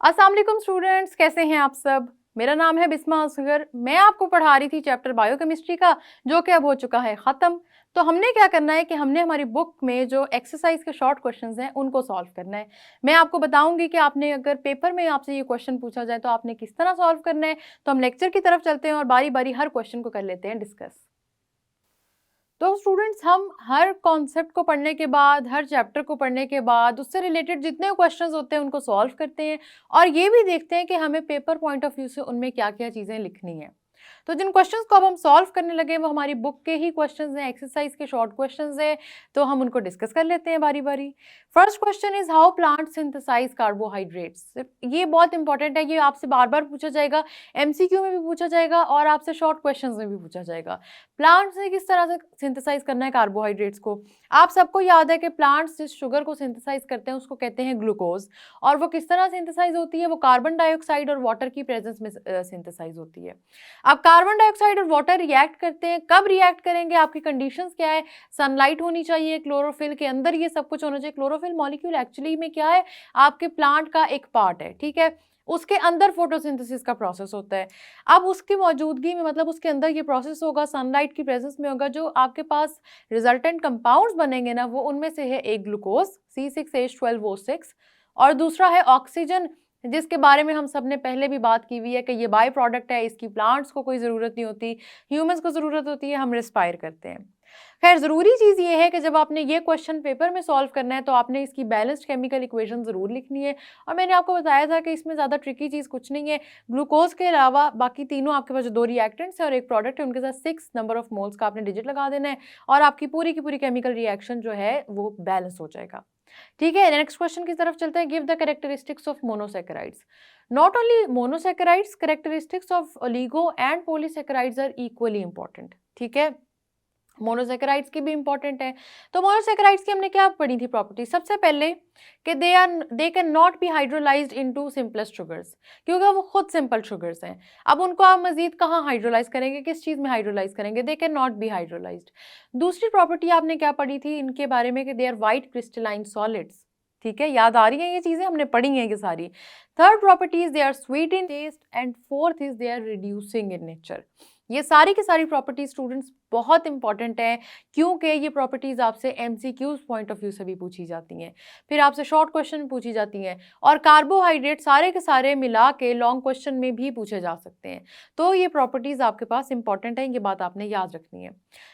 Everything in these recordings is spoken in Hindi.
अस्सलाम वालेकुम स्टूडेंट्स, कैसे हैं आप सब। मेरा नाम है बिस्मा असगर। मैं आपको पढ़ा रही थी चैप्टर बायोकेमिस्ट्री का, जो कि अब हो चुका है ख़त्म। तो हमने क्या करना है कि हमने हमारी बुक में जो एक्सरसाइज के शॉर्ट क्वेश्चंस हैं उनको सॉल्व करना है। मैं आपको बताऊंगी कि आपने अगर पेपर में आपसे ये क्वेश्चन पूछा जाए तो आपने किस तरह सॉल्व करना है। तो हम लेक्चर की तरफ चलते हैं और बारी बारी हर क्वेश्चन को कर लेते हैं डिस्कस। तो स्टूडेंट्स, हम हर कॉन्सेप्ट को पढ़ने के बाद, हर चैप्टर को पढ़ने के बाद उससे रिलेटेड जितने क्वेश्चंस होते हैं उनको सॉल्व करते हैं और ये भी देखते हैं कि हमें पेपर पॉइंट ऑफ व्यू से उनमें क्या क्या चीज़ें लिखनी है। तो जिन क्वेश्चंस को अब हम सॉल्व करने लगे वो हमारी बुक के ही क्वेश्चंस हैं, एक्सरसाइज के शॉर्ट क्वेश्चंस हैं। तो हम उनको डिस्कस कर लेते हैं बारी बारी। First question is how plant synthesise carbohydrates. ये बहुत इंपॉर्टेंट है, ये आपसे बार बार पूछा जाएगा, एमसीक्यू में भी पूछा जाएगा और आपसे शॉर्ट क्वेश्चंस में भी पूछा जाएगा। प्लांट्स ने किस तरह से सिंथेसाइज करना है कार्बोहाइड्रेट्स को। आप सबको याद है कि प्लांट्स जिस शुगर को सिंथेसाइज करते हैं उसको कहते हैं ग्लूकोज, और वो किस तरह सिंथेसाइज होती है, वो कार्बन डाइऑक्साइड और वाटर की प्रेजेंस में सिंथेसाइज होती है। अब कार्बन डाइऑक्साइड और वाटर रिएक्ट करते हैं, कब रिएक्ट करेंगे, आपकी कंडीशंस क्या है। सनलाइट होनी चाहिए, क्लोरोफिल के अंदर ये सब कुछ होना चाहिए। क्लोरोफिल मॉलिक्यूल एक्चुअली में क्या है, आपके प्लांट का एक पार्ट है, ठीक है। उसके अंदर फोटोसिंथेसिस का प्रोसेस होता है। अब उसकी मौजूदगी में, मतलब उसके अंदर ये प्रोसेस होगा, सनलाइट की प्रेजेंस में होगा, जो आपके पास रिजल्टेंट कंपाउंड्स बनेंगे ना, वो उनमें से है एक ग्लूकोज C6H12O6 और दूसरा है ऑक्सीजन, जिसके बारे में हम सब ने पहले भी बात की हुई है कि ये बाय प्रोडक्ट है, इसकी प्लांट्स को कोई ज़रूरत नहीं होती, ह्यूमंस को ज़रूरत होती है, हम रिस्पायर करते हैं। खैर, ज़रूरी चीज़ ये है कि जब आपने ये क्वेश्चन पेपर में सॉल्व करना है तो आपने इसकी बैलेंस्ड केमिकल इक्वेशन ज़रूर लिखनी है। और मैंने आपको बताया था कि इसमें ज़्यादा ट्रिकी चीज़ कुछ नहीं है। ग्लूकोज के अलावा बाकी तीनों आपके पास जो दो रिएक्टेंट्स हैं और एक प्रोडक्ट है, उनके साथ 6 नंबर ऑफ मोल्स का आपने डिजिट लगा देना है और आपकी पूरी की पूरी केमिकल रिएक्शन जो है वो बैलेंस हो जाएगा। ठीक है, नेक्स्ट क्वेश्चन की तरफ चलते हैं। Give the characteristics of monosaccharides. Not only monosaccharides, characteristics of oligo and polysaccharides are equally important. ठीक है, मोनोसैकेराइड्स की भी इंपॉर्टेंट है। तो मोनोसैकेराइड्स की हमने क्या पढ़ी थी प्रॉपर्टीज, सबसे पहले कि दे can not be hydrolysed into simplest sugars, क्योंकि वो खुद सिंपल शुगर्स हैं। अब उनको आप मजीद कहाँ हाइड्रोलाइज करेंगे, किस चीज़ में हाइड्रोलाइज करेंगे, they can not be hydrolysed. दूसरी प्रॉपर्टी आपने क्या पढ़ी थी इनके बारे में कि they are white crystalline solids. ठीक है, याद आ रही है ये चीज़ें, हमने पढ़ी हैं ये सारी। Third property is they are sweet in taste and fourth is they are reducing in nature. ये सारी की सारी प्रॉपर्टीज स्टूडेंट्स बहुत इंपॉर्टेंट है, क्योंकि ये प्रॉपर्टीज आपसे एमसीक्यूज पॉइंट ऑफ व्यू से भी पूछी जाती हैं, फिर आपसे शॉर्ट क्वेश्चन में पूछी जाती हैं, और कार्बोहाइड्रेट सारे के सारे मिला के लॉन्ग क्वेश्चन में भी पूछे जा सकते हैं। तो ये प्रॉपर्टीज आपके पास इंपॉर्टेंट है, ये बात आपने याद रखनी है।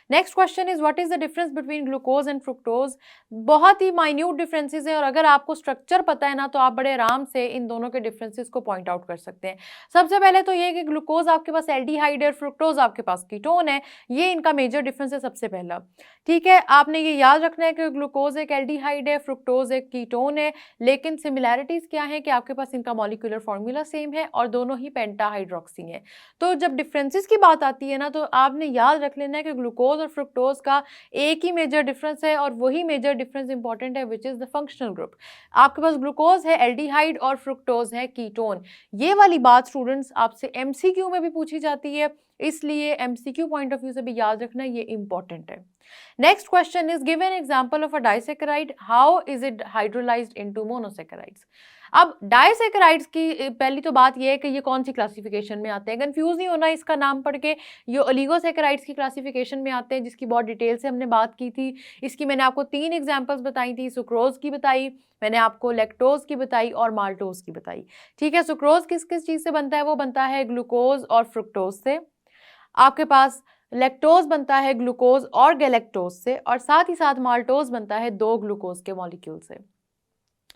Next question is what is the difference between glucose and fructose. बहुत ही माइन्यूट डिफरेंसेस है और अगर आपको स्ट्रक्चर पता है ना तो आप बड़े आराम से इन दोनों के डिफरेंसेस को पॉइंट आउट कर सकते हैं। सबसे पहले तो ये कि ग्लूकोज आपके पास एल्डिहाइड है, फ्रुक्टोज आपके पास कीटोन है। ये इनका मेजर डिफरेंस है सबसे पहला। ठीक है, आपने ये याद रखना है कि ग्लूकोज एक एल्डिहाइड है, फ्रुक्टोज एक कीटोन है, लेकिन सिमिलैरिटीज क्या है कि आपके पास इनका मॉलिक्यूलर फॉर्मूला सेम है और दोनों ही पेंटाहाइड्रोक्सी है। तो जब डिफरेंसेस की बात आती है ना तो आपने याद रख लेना है कि ग्लूकोज और फ्रुक्टोज का एक ही मेजर डिफरेंस है और वही मेजर डिफरेंस इंपॉर्टेंट है, which is the functional group. आपके पास ग्लूकोज है एल्डिहाइड और फ्रुक्टोज है कीटोन। ये वाली बात स्टूडेंट्स आपसे एमसीक्यू में भी पूछी जाती है, इसलिए एमसीक्यू पॉइंट ऑफ व्यू से भी याद रखना ये इंपॉर्टेंट है। Next question is give an example of a disaccharide, how is it hydrolysed into monosaccharides. अब डाइसैकेराइड्स की पहली तो बात यह है कि ये कौन सी क्लासिफिकेशन में आते हैं, कंफ्यूज नहीं होना इसका नाम पढ़ के। ये ओलिगोसैकेराइड्स की क्लासिफिकेशन में आते हैं, जिसकी बहुत डिटेल से हमने बात की थी। इसकी मैंने आपको 3 एग्जांपल्स बताई थी, सुक्रोज की बताई, मैंने आपको लैक्टोज की बताई और माल्टोज की बताई। ठीक है, सुक्रोज किस किस चीज़ से बनता है, वो बनता है ग्लूकोज और फ्रुक्टोज से। आपके पास लैक्टोज बनता है ग्लूकोज और गैलेक्टोज से, और साथ ही साथ माल्टोज बनता है 2 ग्लूकोज के मॉलिक्यूल से।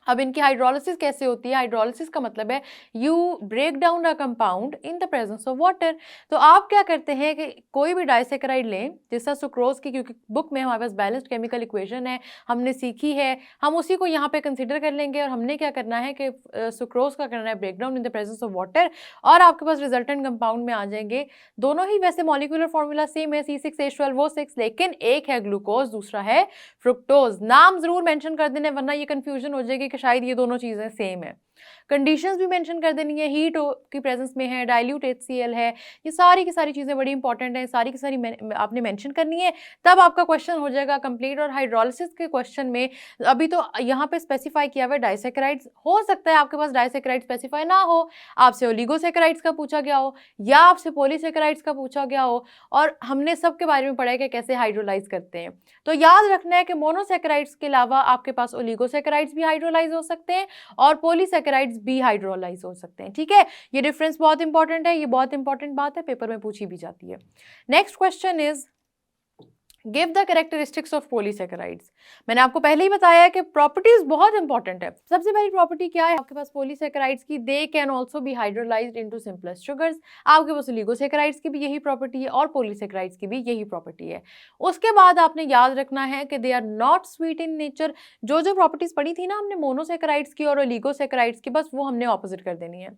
अब इनकी हाइड्रोलिसिस कैसे होती है, हाइड्रोलिसिस का मतलब है you break down a compound in the presence of water. तो आप क्या करते हैं कि कोई भी डाइसैकेराइड लें, जैसा सुक्रोज की, क्योंकि बुक में हमारे पास बैलेंस्ड केमिकल इक्वेशन है, हमने सीखी है, हम उसी को यहाँ पे कंसिडर कर लेंगे। और हमने क्या करना है कि सुक्रोज का करना है break down in the presence of water, और आपके पास रिजल्टेंट कंपाउंड में आ जाएंगे। दोनों ही वैसे मॉलिक्यूलर फॉर्मूला सेम है, C6H12O6, लेकिन एक है ग्लूकोज, दूसरा है फ्रुक्टोज। नाम जरूर मेंशन कर देना वरना ये कंफ्यूजन हो जाएगी कि शायद ये दोनों चीजें सेम है। कंडीशंस भी मेंशन कर देनी है, हीट की प्रेजेंस में है, डाइल्यूट HCl है, ये सारी की सारी चीज़ें बड़ी इंपॉर्टेंट हैं, सारी की सारी आपने मेंशन करनी है, तब आपका क्वेश्चन हो जाएगा कंप्लीट। और हाइड्रोलिसिस के क्वेश्चन में अभी तो यहाँ पे स्पेसिफाई किया हुआ है डाइसेकेराइड्स, हो सकता है आपके पास डाइसेकेराइड स्पेसिफाई ना हो, आपसे ओलिगोसेकेराइड्स का पूछा गया हो या आपसे पॉलीसेकेराइड्स का पूछा गया हो, और हमने सबके बारे में पढ़ा है कि कैसे हाइड्रोलाइज करते हैं। तो याद रखना है कि मोनोसेकेराइड्स के अलावा आपके पास ओलिगोसेकेराइड्स भी हाइड्रोलाइज हो सकते हैं और पॉलीसेकेराइड्स भी हाइड्रोलाइज हो सकते हैं। ठीक है, ये डिफरेंस बहुत इंपॉर्टेंट है, ये बहुत इंपॉर्टेंट बात है, पेपर में पूछी भी जाती है। Next question is give the characteristics of polysaccharides. मैंने आपको पहले ही बताया है कि प्रॉपर्टीज बहुत इंपॉर्टेंट है। सबसे पहली प्रॉपर्टी क्या है आपके पास पॉलीसेकेराइड्स की, they can also be hydrolysed into simplest sugars. आपके पास ओलिगोसेकेराइड्स की भी यही प्रॉपर्टी है और पॉलीसेकेराइड्स की भी यही प्रॉपर्टी है। उसके बाद आपने याद रखना है कि they are not sweet in nature. जो जो प्रॉपर्टीज पढ़ी थी ना हमने मोनोसेकेराइड्स की और ओलिगोसेकेराइड्स की, बस वो हमने ऑपोजिट कर देनी है।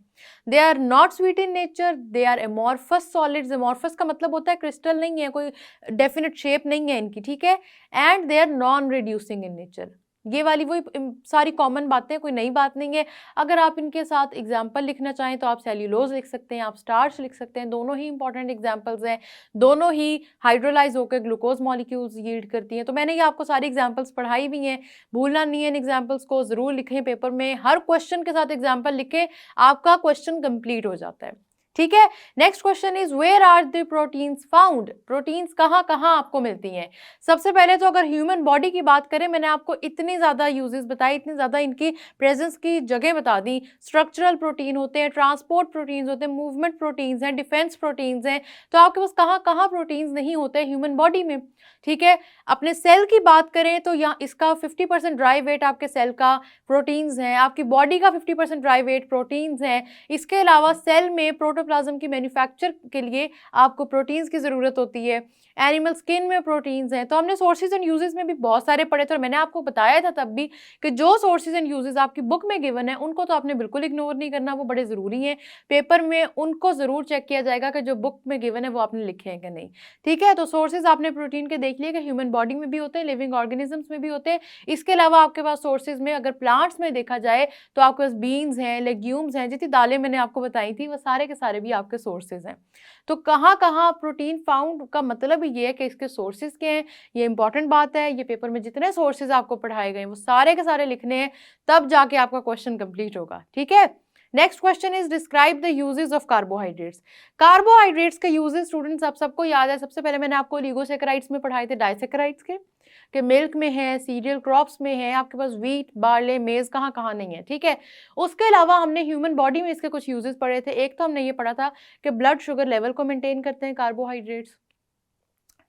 They are not sweet in nature, they are amorphous solids. Amorphous का मतलब होता है क्रिस्टल नहीं है, कोई डेफिनेट शेप नहीं है इनकी, ठीक है। And they are non reducing in nature. ये वाली वही सारी कॉमन बातें, कोई नई बात नहीं है। अगर आप इनके साथ एग्जाम्पल लिखना चाहें तो आप सेल्यूलोज लिख सकते हैं, आप स्टार्च लिख सकते हैं, दोनों ही इंपॉर्टेंट एग्जाम्पल्स हैं, दोनों ही हाइड्रोलाइज होकर ग्लूकोज मॉलिक्यूल्स यील्ड करती हैं। तो मैंने ये आपको सारी एग्जाम्पल्स पढ़ाई भी हैं, भूलना नहीं है इन एग्जाम्पल्स को, जरूर लिखें पेपर में, हर क्वेश्चन के साथ एग्जाम्पल लिखें, आपका क्वेश्चन कंप्लीट हो जाता है। ठीक है, next question is where are the proteins found. Proteins कहाँ कहाँ आपको मिलती हैं। सबसे पहले तो अगर ह्यूमन बॉडी की बात करें, मैंने आपको इतनी ज़्यादा यूजेस बताई, इतनी ज़्यादा इनकी प्रेजेंस की जगह बता दी। स्ट्रक्चरल प्रोटीन होते हैं, ट्रांसपोर्ट प्रोटीन्स होते हैं, मूवमेंट प्रोटीन्स हैं, डिफेंस प्रोटीन्स हैं। तो आपके पास कहाँ कहाँ प्रोटीन्स नहीं होते ह्यूमन बॉडी में। ठीक है, अपने सेल की बात करें तो यहाँ इसका 50% ड्राई वेट आपके सेल का प्रोटीन्स हैं, आपकी बॉडी का 50% ड्राई वेट प्रोटीन्स हैं। इसके अलावा सेल में प्रोटोप्लाज्म की मैन्युफैक्चर के लिए आपको प्रोटीन्स की ज़रूरत होती है। एनिमल स्किन में प्रोटीन्स हैं। तो हमने सोर्सेज एंड यूजेस में भी बहुत सारे पढ़े थे और मैंने आपको बताया था तब भी कि जो सोर्सेज एंड यूजेस आपकी बुक में गिवन है उनको तो आपने बिल्कुल इग्नोर नहीं करना, वो बड़े ज़रूरी हैं। पेपर में उनको ज़रूर चेक किया जाएगा कि जो बुक में गिवन है वो आपने लिखे हैं कि नहीं। ठीक है, तो सोर्सेज आपने प्रोटीन के देख लिए कि ह्यूमन बॉडी में भी होते हैं, लिविंग ऑर्गेनिजम्स में भी होते हैं। इसके अलावा आपके पास सोर्सेज में अगर प्लांट्स में देखा जाए तो आपके पास बीन्स हैं, लेग्यूम्स हैं, जितनी दालें मैंने आपको बताई थी वो सारे के सारे भी आपके सोर्सेज हैं। तो कहाँ कहाँ प्रोटीन फाउंड का मतलब ये है कि इसके सोर्सेज के हैं, ये इंपॉर्टेंट बात है। ये पेपर में जितने सोर्सेज आपको पढ़ाए गए वो सारे के सारे लिखने हैं, तब जाके आपका क्वेश्चन कंप्लीट होगा। ठीक है, next question is describe the uses of carbohydrates. Carbohydrates के यूजेस स्टूडेंट्स आप सबको याद है। सबसे पहले मैंने आपको ओलिगोसेकेराइड्स में पढ़ाए थे, डाइसेकेराइड्स के मिल्क में है, सीरियल क्रॉप्स में है, आपके पास व्हीट, बार्ले, मेज कहाँ कहाँ नहीं है। ठीक है, उसके अलावा हमने ह्यूमन बॉडी में इसके कुछ यूजेस पढ़े थे। एक तो हमने ये पढ़ा था कि ब्लड शुगर लेवल को मेंटेन करते हैं कार्बोहाइड्रेट्स।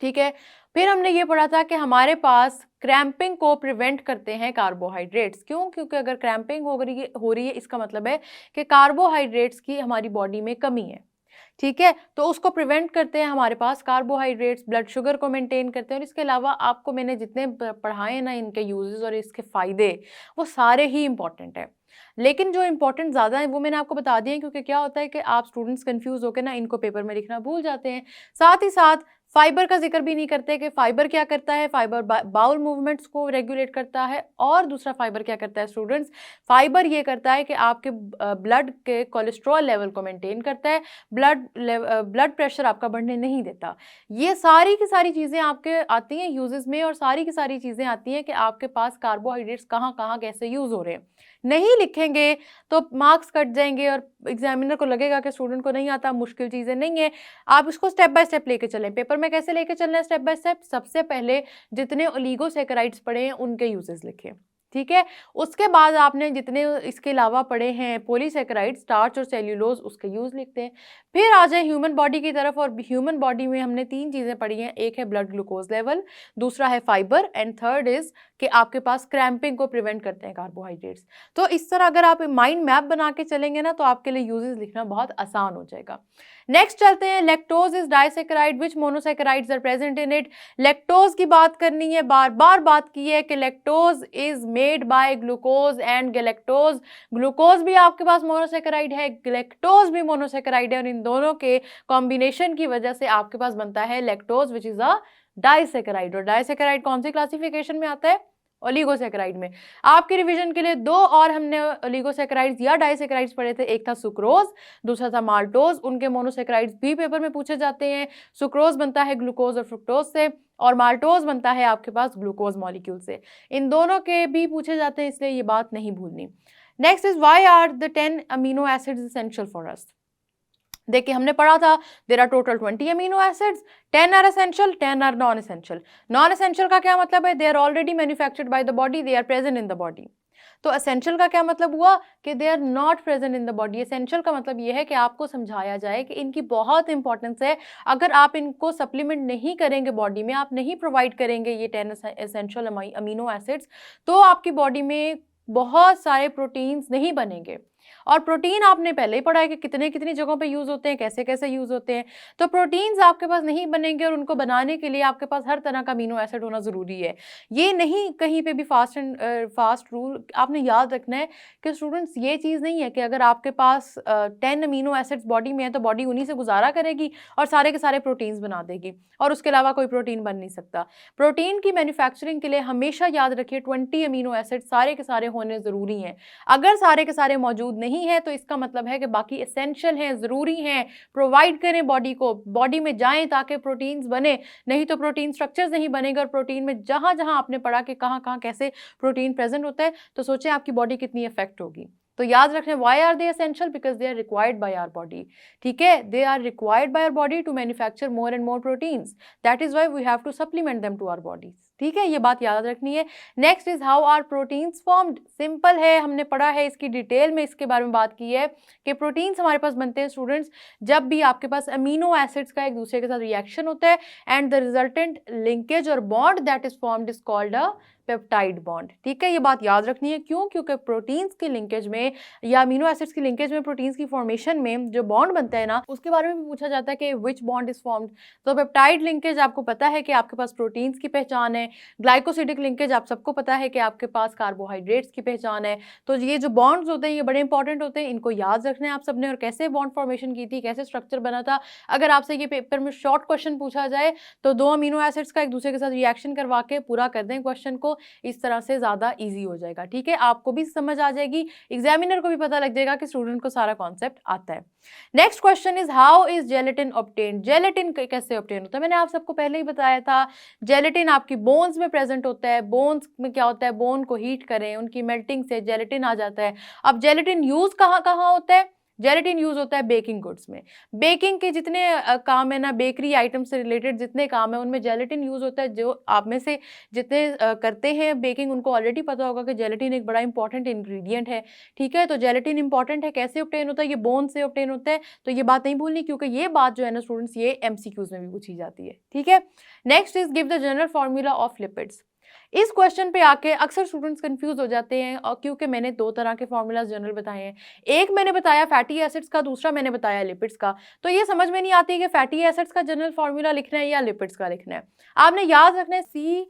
ठीक है, फिर हमने ये पढ़ा था कि हमारे पास क्रैम्पिंग को प्रिवेंट करते हैं कार्बोहाइड्रेट्स। क्यों? क्योंकि अगर क्रैम्पिंग हो रही है इसका मतलब है कि कार्बोहाइड्रेट्स की हमारी बॉडी में कमी है। ठीक है, तो उसको प्रिवेंट करते हैं हमारे पास कार्बोहाइड्रेट्स, ब्लड शुगर को मेंटेन करते हैं। और इसके अलावा आपको मैंने जितने पढ़ाए ना इनके यूजेस और इसके फ़ायदे, वो सारे ही इंपॉर्टेंट है। लेकिन जो इंपॉर्टेंट ज़्यादा है वो मैंने आपको बता दिए हैं, क्योंकि क्या होता है कि आप स्टूडेंट्स कंफ्यूज होकर ना इनको पेपर में लिखना भूल जाते हैं। साथ ही साथ फाइबर का जिक्र भी नहीं करते कि फाइबर क्या करता है। फाइबर बाउल मूवमेंट्स को रेगुलेट करता है। और दूसरा फाइबर क्या करता है स्टूडेंट्स, फाइबर ये करता है कि आपके ब्लड के कोलेस्ट्रॉल लेवल को मेंटेन करता है, ब्लड प्रेशर आपका बढ़ने नहीं देता। ये सारी की सारी चीज़ें आपके आती हैं यूजेस में, और सारी की सारी चीज़ें आती हैं कि आपके पास कार्बोहाइड्रेट्स कहाँ कहाँ कैसे यूज़ हो रहे हैं। नहीं लिखेंगे तो मार्क्स कट जाएंगे और एग्जामिनर को लगेगा कि स्टूडेंट को नहीं आता, मुश्किल चीज़ें नहीं है। आप इसको स्टेप बाय स्टेप लेके चलें। पेपर में कैसे लेके चलना है स्टेप बाय स्टेप, सबसे पहले जितने ओलिगोसेकेराइड्स पढ़े हैं उनके यूजेस लिखें। ठीक है, उसके बाद आपने जितने इसके अलावा पढ़े हैं पॉलीसेकेराइड, स्टार्च और सेल्यूलोज, उसके यूज लिखते हैं। फिर आ जाए ह्यूमन बॉडी की तरफ, और ह्यूमन बॉडी में हमने 3 चीज़ें पढ़ी हैं। एक है ब्लड ग्लूकोज लेवल, दूसरा है फाइबर, एंड थर्ड इज कि आपके पास क्रैम्पिंग को प्रिवेंट करते हैं कार्बोहाइड्रेट्स। तो इस तरह अगर आप माइंड मैप बना के चलेंगे ना तो आपके लिए यूजेस लिखना बहुत आसान हो जाएगा। नेक्स्ट चलते हैं, lactose is disaccharide which monosaccharides are present in it. Lactose की बात करनी है, बार बार बात की है कि lactose is made by glucose and galactose. Glucose भी आपके पास मोनोसेकेराइड है, गैलेक्टोज भी मोनोसेकेराइड है, और इन दोनों के कॉम्बिनेशन की वजह से आपके पास बनता है lactose which is a disaccharide. और डाइसेकेराइड कौन सी क्लासिफिकेशन में आता है? ओलिगोसैकेराइड में। आपके रिवीजन के लिए दो और हमने ओलिगोसैकेराइड्स या डाइसैकेराइड्स पढ़े थे, एक था सुक्रोज, दूसरा था माल्टोज। उनके मोनोसैकेराइड्स भी पेपर में पूछे जाते हैं। सुक्रोज बनता है ग्लूकोज और फ्रुक्टोज से, और माल्टोज बनता है आपके पास ग्लूकोज मॉलिक्यूल से। इन दोनों के भी पूछे जाते हैं, इसलिए ये बात नहीं भूलनी। Next is why are the 10 amino acids essential for us. देखिए हमने पढ़ा था there are total 20 amino acids, 10 are essential, 10 are non essential. Non essential का क्या मतलब है? They are already manufactured by the body, they are present in the body. तो एसेंशियल का क्या मतलब हुआ? कि they are not present in the body. Essential का मतलब ये है कि आपको समझाया जाए कि इनकी बहुत इंपॉर्टेंस है। अगर आप इनको सप्लीमेंट नहीं करेंगे बॉडी में, आप नहीं प्रोवाइड करेंगे ये 10 एसेंशियल अमीनो एसिड्स, तो आपकी बॉडी में बहुत सारे प्रोटीन्स नहीं बनेंगे। और प्रोटीन आपने पहले ही पढ़ा है कि कितने कितनी जगहों पे यूज होते हैं, कैसे कैसे यूज होते हैं। तो प्रोटीन्स आपके पास नहीं बनेंगे, और उनको बनाने के लिए आपके पास हर तरह का अमीनो एसिड होना जरूरी है। ये नहीं कहीं पे भी फास्ट रूल आपने याद रखना है कि स्टूडेंट्स ये चीज़ नहीं है कि अगर आपके पास 10 अमीनो एसिड्स बॉडी में है तो बॉडी उन्हीं से गुजारा करेगी और सारे के सारे प्रोटीन्स बना देगी और उसके अलावा कोई प्रोटीन बन नहीं सकता। प्रोटीन की मैन्युफैक्चरिंग के लिए हमेशा याद रखिए 20 अमीनो एसिड सारे के सारे होने ज़रूरी हैं। अगर सारे के सारे मौजूद नहीं है तो इसका मतलब है कि बाकी एसेंशियल हैं, ज़रूरी हैं, प्रोवाइड करें बॉडी को, बॉडी में जाएं ताकि प्रोटीन्स बने। नहीं तो प्रोटीन स्ट्रक्चर्स नहीं बनेंगे, और प्रोटीन में जहाँ जहाँ आपने पढ़ा कि कहाँ कहाँ कैसे प्रोटीन प्रेजेंट होता है, तो सोचें आपकी बॉडी कितनी इफेक्ट होगी। तो याद रखें why are they essential? Because they are required by our body. ठीक है, they are required by our body to manufacture more and more proteins, that is why we have to supplement them to our bodies. ठीक है, ये बात याद रखनी है। Next is how are proteins formed. Simple है, हमने पढ़ा है, इसकी डिटेल में इसके बारे में बात की है कि प्रोटीन्स हमारे पास बनते हैं स्टूडेंट्स जब भी आपके पास अमीनो एसिड्स का एक दूसरे के साथ रिएक्शन होता है, एंड द रिजल्टेंट लिंकेज और bond that is formed is called a peptide bond. ठीक है, ये बात याद रखनी है। क्यों? क्योंकि प्रोटीन्स की लिंकेज में या अमीनो एसिड्स की लिंकेज में, प्रोटीन्स की फॉर्मेशन में जो बॉन्ड बनता है ना, उसके बारे में भी पूछा जाता है कि विच बॉन्ड इज फॉर्म्ड। तो पेप्टाइड लिंकेज आपको पता है कि आपके पास प्रोटीन्स की पहचान है। ग्लाइकोसिडिक लिंकेज आप सबको पता है कि आपके पास कार्बोहाइड्रेट्स की पहचान है। तो ये जो बॉन्ड्स होते हैं ये बड़े इंपॉर्टेंट होते हैं, इनको याद रखना है आप सबने। और कैसे बॉन्ड फॉर्मेशन की थी, कैसे स्ट्रक्चर बना था, अगर आपसे ये पेपर में शॉर्ट क्वेश्चन पूछा जाए तो दो अमीनो एसिड्स का एक दूसरे के साथ रिएक्शन करवा के पूरा कर दें क्वेश्चन को, इस तरह से ज़्यादा ईजी हो जाएगा। ठीक है, आपको भी समझ आ जाएगी, एग्जामिनर को भी पता लग जाएगा कि स्टूडेंट को सारा कॉन्सेप्ट आता है। Next question is how is gelatin obtained. Gelatin कैसे ऑब्टेन होता है? मैंने आप सबको पहले ही बताया था, जेलेटिन आपकी बोन्स में प्रेजेंट होता है। बोन्स में क्या होता है? बोन को हीट करें, उनकी मेल्टिंग से जेलेटिन आ जाता है। अब जेलेटिन यूज कहाँ कहाँ होता है? जेलेटिन यूज होता है बेकिंग गुड्स में। बेकिंग के जितने काम है ना, बेकरी आइटम से रिलेटेड जितने काम है उनमें जेलेटिन यूज होता है। जो आप में से जितने करते हैं बेकिंग, उनको ऑलरेडी पता होगा कि जेलेटिन एक बड़ा इंपॉर्टेंट इंग्रेडिएंट है। ठीक है, तो जेलेटिन इंपॉर्टेंट है। कैसे ऑब्टेन होता है? ये बोन से ऑब्टेन होता है। तो ये बात नहीं भूलनी, क्योंकि ये बात जो है ना स्टूडेंट्स, ये एमसीक्यूज में भी पूछी जाती है। ठीक है, next is give the general formula of lipids. इस क्वेश्चन पे आके अक्सर स्टूडेंट्स कंफ्यूज हो जाते हैं, और क्योंकि मैंने दो तरह के फॉर्मूलाज जनरल बताए हैं। एक मैंने बताया फैटी एसिड्स का, दूसरा मैंने बताया लिपिड्स का। तो ये समझ में नहीं आती कि फैटी एसिड्स का जनरल फॉर्मूला लिखना है या लिपिड्स का लिखना है। आपने याद रखना है C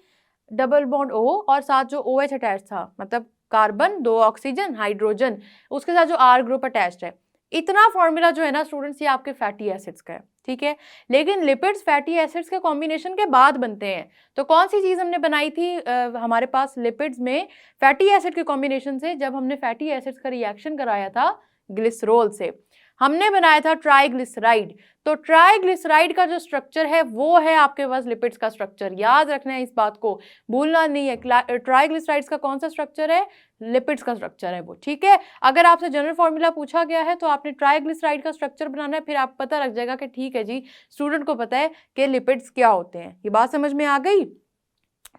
डबल बॉन्ड O और साथ जो OH अटैच था, मतलब कार्बन, 2 ऑक्सीजन, हाइड्रोजन, उसके साथ जो R ग्रुप अटैच्ड है। इतना फॉर्मूला जो है ना स्टूडेंट्स, ये आपके फैटी एसिड्स का है। ठीक है, लेकिन लिपिड्स फैटी एसिड्स के कॉम्बिनेशन के बाद बनते हैं। तो कौन सी चीज़ हमने बनाई थी हमारे पास लिपिड्स में फैटी एसिड के कॉम्बिनेशन से? जब हमने फैटी एसिड्स का रिएक्शन कराया था ग्लिसरॉल से, हमने बनाया था ट्राइग्लिसराइड। तो ट्राइग्लिसराइड का जो स्ट्रक्चर है वो है आपके पास लिपिड्स का स्ट्रक्चर। याद रखना है, इस बात को भूलना नहीं है। ट्राइग्लिसराइड्स का कौन सा स्ट्रक्चर है? लिपिड्स का स्ट्रक्चर है वो। ठीक है, अगर आपसे जनरल फॉर्मूला पूछा गया है तो आपने ट्राइग्लिसराइड का स्ट्रक्चर बनाना है, फिर आप पता लग जाएगा कि ठीक है जी, स्टूडेंट को पता है कि लिपिड्स क्या होते हैं। ये बात समझ में आ गई?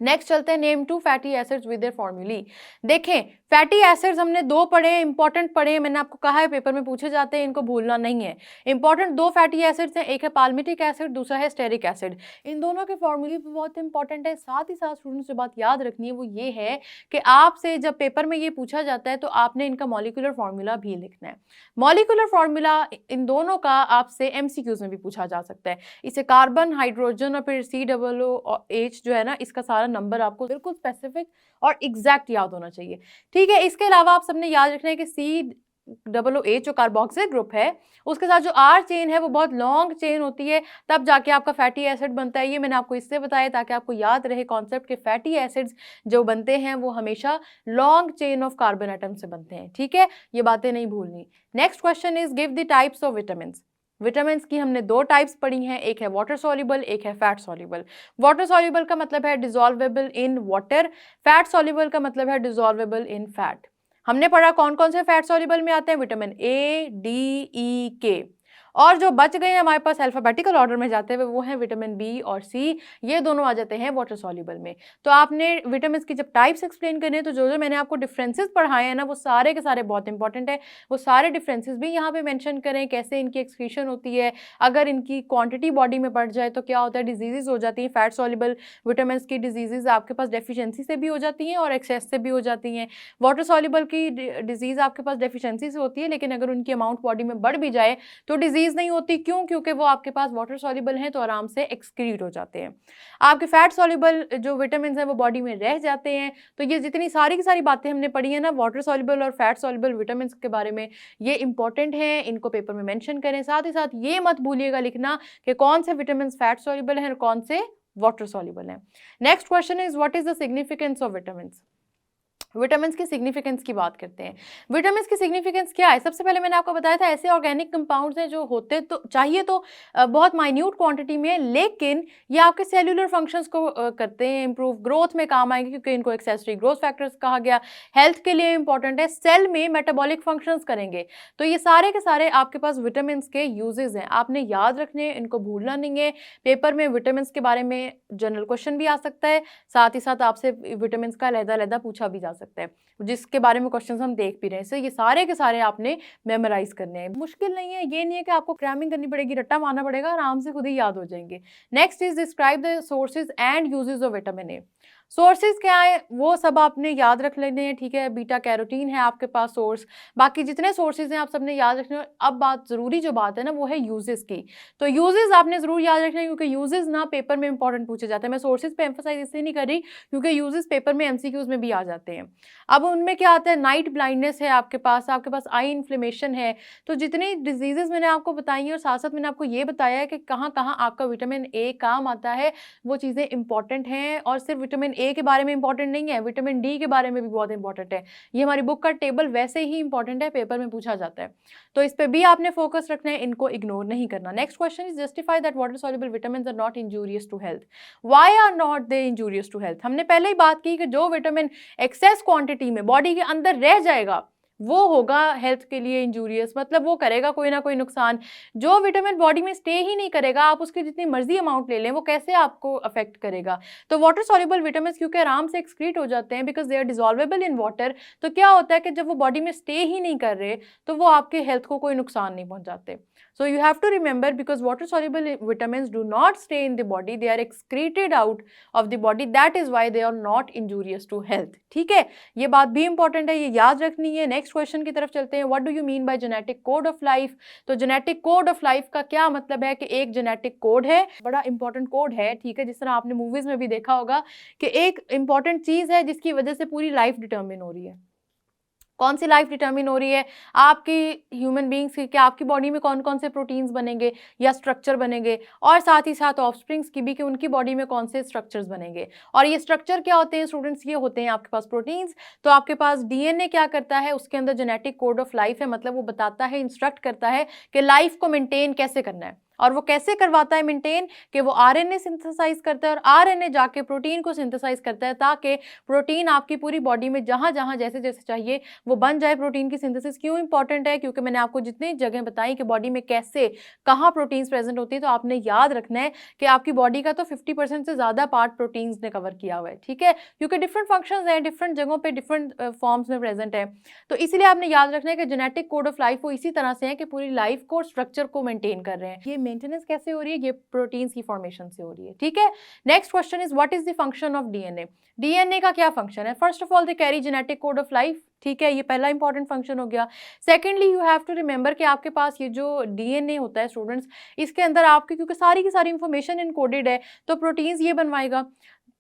नेक्स्ट चलते हैं, name 2 fatty acids with their formulae. देखें, फैटी एसिड्स हमने 2 पढ़े, इंपॉर्टेंट पढ़े, मैंने आपको कहा है पेपर में पूछे जाते हैं, इनको भूलना नहीं है। इंपॉर्टेंट 2 फैटी एसिड्स हैं, एक है पाल्मिटिक एसिड, दूसरा है स्टेरिक एसिड। इन दोनों के फॉर्मूले भी बहुत इंपॉर्टेंट है। साथ ही साथ स्टूडेंट्स जो बात याद रखनी है वो ये है कि आपसे जब पेपर में ये पूछा जाता है तो आपने इनका मॉलिक्यूलर फॉर्मूला भी लिखना है। मॉलिक्यूलर फॉर्मूला इन दोनों का आपसे MCQs में भी पूछा जा सकता है। इसे कार्बन, हाइड्रोजन और फिर COOH जो है ना, इसका सारा नंबर आपको बिल्कुल स्पेसिफिक और एग्जैक्ट याद होना चाहिए। ठीक है, इसके अलावा आप सबने याद रखना है कि OH जो कार्बोक्सिल ग्रुप है, उसके साथ जो R चेन है वो बहुत लॉन्ग चेन होती है, तब जाके आपका फैटी एसिड बनता है। ये मैंने आपको इससे बताया ताकि आपको याद रहे कॉन्सेप्ट के फैटी एसिड्स जो बनते हैं वो हमेशा long chain of carbon atom से बनते हैं, ठीक है, ये बातें नहीं भूलनी। Next question is give the types of vitamin. Vitamin की हमने दो टाइप्स पढ़ी हैं, एक है वाटर सॉल्युबल, एक है फैट सॉल्युबल। वाटर सॉल्युबल का मतलब है डिसॉल्वेबल इन वाटर, फैट सॉल्युबल का मतलब है डिसॉल्वेबल इन फैट। हमने पढ़ा कौन कौन से फैट सॉल्युबल में आते हैं, विटामिन ए, डी, ई, के, और जो बच गए हैं हमारे पास अल्फाबेटिकल ऑर्डर में जाते हुए वो हैं विटामिन बी और सी, ये दोनों आ जाते हैं वाटर सॉल्युबल में। तो आपने विटामिन की जब टाइप्स एक्सप्लेन करने हैं तो जो जो मैंने आपको डिफरेंसेस पढ़ाए हैं ना वो सारे के सारे बहुत इंपॉर्टेंट है, वो सारे डिफरेंसेस भी यहाँ पे मेंशन करें, कैसे इनकी एक्सक्रीशन होती है, अगर इनकी क्वांटिटी बॉडी में बढ़ जाए तो क्या होता है, डिजीजेज हो जाती हैं। फैट सॉल्युबल विटामिन की डिजीजेज आपके पास डेफिशिएंसी से भी हो जाती हैं और एक्सेस से भी हो जाती हैं। वाटर सॉल्युबल की डिजीज आपके पास डेफिशिएंसी से होती है, लेकिन अगर उनकी अमाउंट बॉडी में बढ़ भी जाए तो डिजीज नहीं होती। क्यों? क्योंकि वो आपके पास वाटर सॉल्युबल हैं तो आराम से एक्सक्रीट हो जाते हैं। आपके फैट सॉल्युबल जो विटामिन हैं वो बॉडी में रह जाते हैं। तो ये जितनी सारी की सारी बातें हमने पढ़ी है ना वाटर सॉल्युबल और फैट सॉल्युबल विटामिन के बारे में, ये इंपॉर्टेंट है, इनको पेपर में मेंशन करें। साथ ही साथ ये मत भूलिएगा लिखना कि कौन से विटामिन फैट सॉल्युबल हैं और कौन से वाटर सॉल्युबल हैं। Next question is what is the significance of vitamin. Vitamin की सिग्निफिकेंस की बात करते हैं। विटामिन की सिग्निफिकेंस क्या है? सबसे पहले मैंने आपको बताया था ऐसे ऑर्गेनिक कंपाउंड्स हैं जो होते तो चाहिए तो बहुत माइन्यूट क्वांटिटी में, लेकिन ये आपके सेल्यूलर फंक्शंस को करते हैं, इंप्रूव ग्रोथ में काम आएंगे क्योंकि इनको एक्सेसरी ग्रोथ फैक्टर्स कहा गया। हेल्थ के लिए इंपॉर्टेंट है, सेल में मेटाबॉलिक फंक्शंस करेंगे। तो ये सारे के सारे आपके पास विटामिन के यूजेस हैं, आपने याद रखने हैं, इनको भूलना नहीं है। पेपर में विटामिन के बारे में जनरल क्वेश्चन भी आ सकता है, साथ ही साथ आपसे विटामिन का अलग-अलग पूछा भी जा सकता है, जिसके बारे में क्वेश्चंस हम देख भी रहे हैं। सो ये सारे के सारे आपने मेमोराइज करने हैं, मुश्किल नहीं है, ये नहीं है कि आपको क्रैमिंग करनी पड़ेगी, रट्टा मारना पड़ेगा, आराम से खुद ही याद हो जाएंगे। Next is describe the sources and uses of vitamin A. Sources क्या है वो सब आपने याद रख लेने हैं, ठीक है। बीटा कैरोटीन है आपके पास सोर्स, बाकी जितने सोर्सेज हैं आप सबने याद रखने हैं। अब बात ज़रूरी जो बात है ना वो है यूजेस की। तो यूजेस आपने ज़रूर याद रखना है क्योंकि यूजेस ना पेपर में इंपॉर्टेंट पूछे जाते हैं। मैं सोर्सेज पे एम्फोसाइज इसलिए नहीं कर रही क्योंकि यूजेस पेपर में एमसीक्यूज में भी आ जाते हैं। अब उनमें क्या आता है, नाइट ब्लाइंडनेस है आपके पास आई इन्फ्लेमेशन है। तो जितनी डिजीजेज मैंने आपको बताई है और साथ साथ मैंने आपको ये बताया है कि कहाँ कहाँ आपका विटामिन ए काम आता है, वो चीज़ें इंपॉर्टेंट हैं। और सिर्फ विटामिन ए के बारे में इंपॉर्टेंट नहीं है, विटामिन डी के बारे में भी बहुत इंपॉर्टेंट है। ये हमारी बुक का टेबल वैसे ही इंपॉर्टेंट है, पेपर में पूछा जाता है, तो इस पे भी आपने फोकस रखना है, इनको इग्नोर नहीं करना। Next question is justify that water soluble vitamin are not injurious to health. Why are not they injurious to health? हमने पहले ही बात की कि जो विटामिन एक्सेस क्वांटिटी में बॉडी के अंदर रह जाएगा वो होगा हेल्थ के लिए इंजूरियस, मतलब वो करेगा कोई ना कोई नुकसान। जो विटामिन बॉडी में स्टे ही नहीं करेगा, आप उसकी जितनी मर्जी अमाउंट ले लें, वो कैसे आपको अफेक्ट करेगा। तो वाटर सॉल्युबल विटामिन क्योंकि आराम से एक्सक्रीट हो जाते हैं because they are dissolvable in water, तो क्या होता है कि जब वो बॉडी में स्टे ही नहीं कर रहे तो वो आपके हेल्थ को कोई नुकसान नहीं पहुंचाते। So you have to remember because water soluble vitamins do not stay in the body, they are excreted out of the body, that is why they are not injurious to health। ठीक है, ये बात भी इंपॉर्टेंट है, ये याद रखनी है। नेक्स्ट क्वेश्चन की तरफ चलते हैं। What do you mean by genetic code of life? तो जेनेटिक कोड ऑफ लाइफ का क्या मतलब है कि एक जेनेटिक कोड है, बड़ा इंपॉर्टेंट कोड है, ठीक है, जिस तरह आपने मूवीज में भी देखा होगा कि एक इंपॉर्टेंट चीज है जिसकी वजह से पूरी लाइफ डिटर्मिन हो रही है। कौन सी लाइफ डिटर्मिन हो रही है? आपकी ह्यूमन बींग्स की, क्या आपकी बॉडी में कौन कौन से प्रोटीन्स बनेंगे या स्ट्रक्चर बनेंगे, और साथ ही साथ ऑफस्प्रिंग्स की भी कि उनकी बॉडी में कौन से स्ट्रक्चर्स बनेंगे। और ये स्ट्रक्चर क्या होते हैं स्टूडेंट्स? ये होते हैं आपके पास प्रोटीन्स। तो आपके पास डीएनए क्या करता है, उसके अंदर जेनेटिक कोड ऑफ लाइफ है, मतलब वो बताता है, इंस्ट्रक्ट करता है कि लाइफ को मेंटेन कैसे करना है। और वो कैसे करवाता है मेंटेन? कि वो आरएनए सिंथेसाइज करता है और आरएनए जाके प्रोटीन को सिंथेसाइज करता है ताकि प्रोटीन आपकी पूरी बॉडी में जहां जहां जैसे जैसे चाहिए वो बन जाए। प्रोटीन की सिंथेसिस क्यों इंपॉर्टेंट है? क्योंकि मैंने आपको जितनी जगह बताई कि बॉडी में कैसे कहाँ प्रोटीन्स प्रेजेंट होती है, तो आपने याद रखना है कि आपकी बॉडी का तो 50% से ज्यादा पार्ट प्रोटीन्स ने कवर किया हुआ है, ठीक है, क्योंकि डिफरेंट फंक्शंस हैं, डिफरेंट जगहों पे डिफरेंट फॉर्म्स में प्रेजेंट है। तो इसीलिए आपने याद रखना है कि जेनेटिक कोड ऑफ लाइफ वो इसी तरह से है कि पूरी लाइफ को, स्ट्रक्चर को मेंटेन कर रहे हैं। ये मेंटेनेंस कैसे हो रही है? ये प्रोटीन्स की फॉर्मेशन से हो रही है, ठीक है। Next question is what is the function of DNA? DNA का क्या फंक्शन है? First of all they carry genetic code of life, ठीक है, ये पहला इंपॉर्टेंट फंक्शन हो गया। Secondly you have to remember कि आपके पास ये जो डीएनए होता है स्टूडेंट्स, इसके अंदर आपकी क्योंकि सारी की सारी इंफॉर्मेशन इनकोडेड है, तो प्रोटीन्स ये बनवाएगा।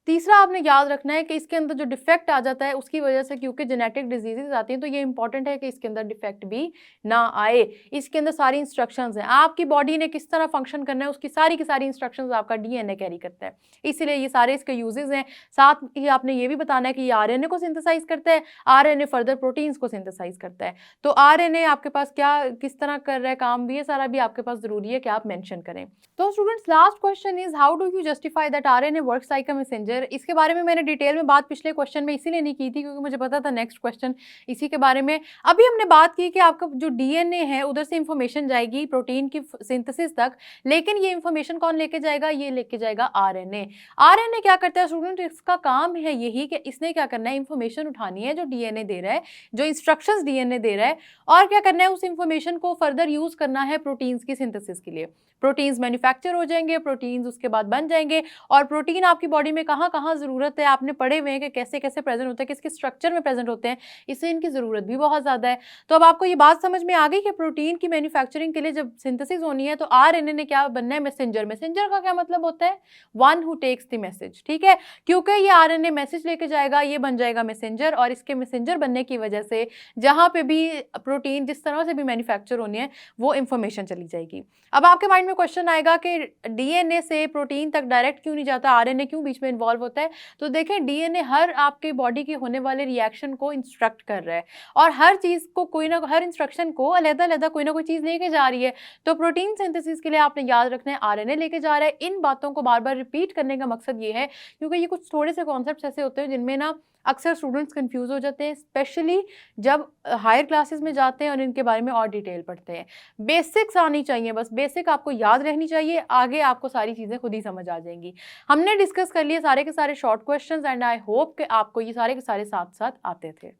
तीसरा आपने याद रखना है कि इसके अंदर जो डिफेक्ट आ जाता है उसकी वजह से, क्योंकि जेनेटिक डिजीजेज आती हैं, तो ये इंपॉर्टेंट है कि इसके अंदर डिफेक्ट भी ना आए। इसके अंदर सारी इंस्ट्रक्शंस हैं, आपकी बॉडी ने किस तरह फंक्शन करना है उसकी सारी की सारी इंस्ट्रक्शंस आपका डीएनए कैरी करता है, इसीलिए ये सारे इसके यूजेस हैं। साथ ही आपने ये भी बताना है कि ये आरएनए को सिंथेसाइज करता है, आरएनए फर्दर प्रोटीन्स को सिंथेसाइज करता है। तो आरएनए आपके पास क्या किस तरह कर रहा है काम भी, ये सारा भी आपके पास जरूरी है कि आप मेंशन करें। तो students, last question is how do you justify that RNA works like a messenger. इसके बारे में मैंने डिटेल में बात पिछले क्वेश्चन में इसीलिए नहीं की थी क्योंकि मुझे पता था नेक्स्ट क्वेश्चन इसी के बारे में। अभी हमने बात की कि आपका जो डीएनए है उधर से इंफॉर्मेशन जाएगी प्रोटीन की सिंथेसिस तक, लेकिन ये इंफॉर्मेशन कौन लेके जाएगा, ये लेके जाएगा आरएनए। आरएनए क्या करता है स्टूडेंट, इसका काम है यही कि इसने क्या करना है, इंफॉर्मेशन उठानी है जो डीएनए दे रहा है, जो इंस्ट्रक्शंस डीएनए दे रहा है, और क्या करना है, उस इंफॉर्मेशन को फर्दर यूज करना है प्रोटीन्स की सिंथेसिस के लिए। प्रोटीन्स मैन्युफैक्चर हो जाएंगे, प्रोटीन्स उसके बाद बन जाएंगे, और प्रोटीन आपकी बॉडी में कहाँ कहाँ ज़रूरत है आपने पढ़े हुए हैं कि कैसे कैसे प्रेजेंट होते हैं, किस किस स्ट्रक्चर में प्रेजेंट होते हैं, इससे इनकी ज़रूरत भी बहुत ज़्यादा है। तो अब आपको ये बात समझ में आ गई कि प्रोटीन की मैन्युफैक्चरिंग के लिए जब सिंथेसिस होनी है तो आरएनए ने क्या बनना है, मैसेंजर। मैसेंजर का क्या मतलब होता है, one who takes the message, ठीक है। क्योंकि ये आरएनए मैसेज लेके जाएगा, ये बन जाएगा मैसेंजर, और इसके मैसेंजर बनने की वजह से जहाँ पे भी प्रोटीन जिस तरह से भी मैन्युफैक्चर होनी है वो इंफॉर्मेशन चली जाएगी। अब आपके माइंड में क्वेश्चन आएगा कि डीएनए से प्रोटीन तक डायरेक्ट क्यों नहीं जाता, आरएनए क्यों बीच में इन्वॉल्व होता है। तो देखें, डीएनए हर आपके बॉडी के होने वाले रिएक्शन को इंस्ट्रक्ट कर रहा है, और हर चीज़ को कोई ना, हर इंस्ट्रक्शन को अलग-अलग कोई ना कोई चीज़ लेके जा रही है। तो प्रोटीन सिंथेसिस के लिए आपने याद रखना है आरएनए लेके जा रहा है। इन बातों को बार बार रिपीट करने का मकसद ये है क्योंकि ये कुछ थोड़े से कॉन्सेप्ट ऐसे होते हैं जिनमें ना अक्सर स्टूडेंट्स कंफ्यूज हो जाते हैं, स्पेशली जब हायर क्लासेस में जाते हैं और इनके बारे में और डिटेल पढ़ते हैं। बेसिक्स आनी चाहिए, बस बेसिक आपको याद रहनी चाहिए, आगे आपको सारी चीज़ें खुद ही समझ आ जाएंगी। हमने डिस्कस कर लिए सारे के सारे short questions, and I hope कि आपको ये सारे के सारे साथ साथ आते थे।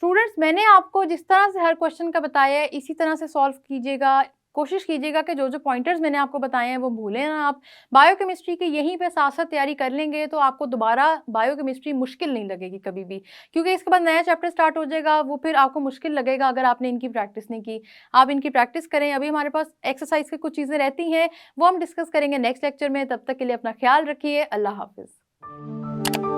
स्टूडेंट्स, मैंने आपको जिस तरह से हर क्वेश्चन का बताया है इसी तरह से सॉल्व कीजिएगा। कोशिश कीजिएगा कि जो जो पॉइंटर्स मैंने आपको बताए हैं वो भूलें ना आप। बायोकेमिस्ट्री की यहीं पे साथ साथ तैयारी कर लेंगे तो आपको दोबारा बायोकेमिस्ट्री मुश्किल नहीं लगेगी कभी भी, क्योंकि इसके बाद नया चैप्टर स्टार्ट हो जाएगा, वो फिर आपको मुश्किल लगेगा अगर आपने इनकी प्रैक्टिस नहीं की। आप इनकी प्रैक्टिस करें। अभी हमारे पास एक्सरसाइज की कुछ चीज़ें रहती हैं, वो हम डिस्कस करेंगे नेक्स्ट लेक्चर में। तब तक के लिए अपना ख्याल रखिए। अल्लाह हाफिज़।